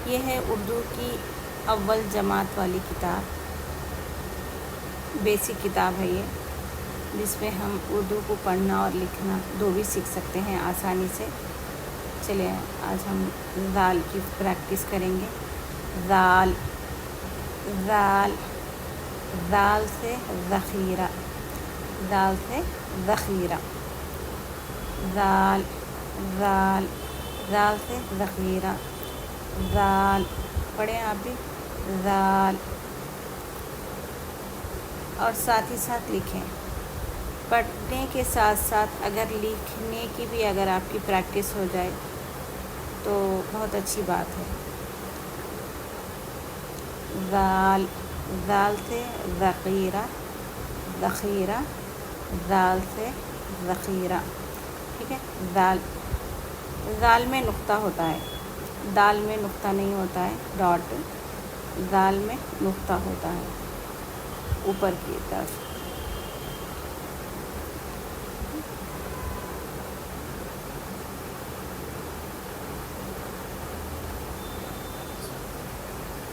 یہ ہے اردو کی اول جماعت والی کتاب، بیسک کتاب ہے یہ، جس میں ہم اردو کو پڑھنا اور لکھنا دو بھی سیکھ سکتے ہیں آسانی سے۔ چلیں آج ہم ذال کی پریکٹس کریں گے۔ ذال، ذال، ذال سے ذخیرہ، ذال سے ذخیرہ، ذال، ذال، ذال سے ذخیرہ، ذال، پڑھیں آپ بھی، ذال، اور ساتھ ہی ساتھ لکھیں۔ پڑھنے کے ساتھ ساتھ اگر لکھنے کی بھی اگر آپ کی پریکٹس ہو جائے تو بہت اچھی بات ہے۔ ذال، ذال سے ذخیرہ، ذخیرہ، ذال سے ذخیرہ، ٹھیک ہے۔ ذال، ذال میں نقطہ ہوتا ہے، دال میں نقطہ نہیں ہوتا ہے، ڈاٹ، ذال میں نقطہ ہوتا ہے اوپر کی طرف۔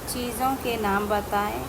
چیزوں کے نام بتائیں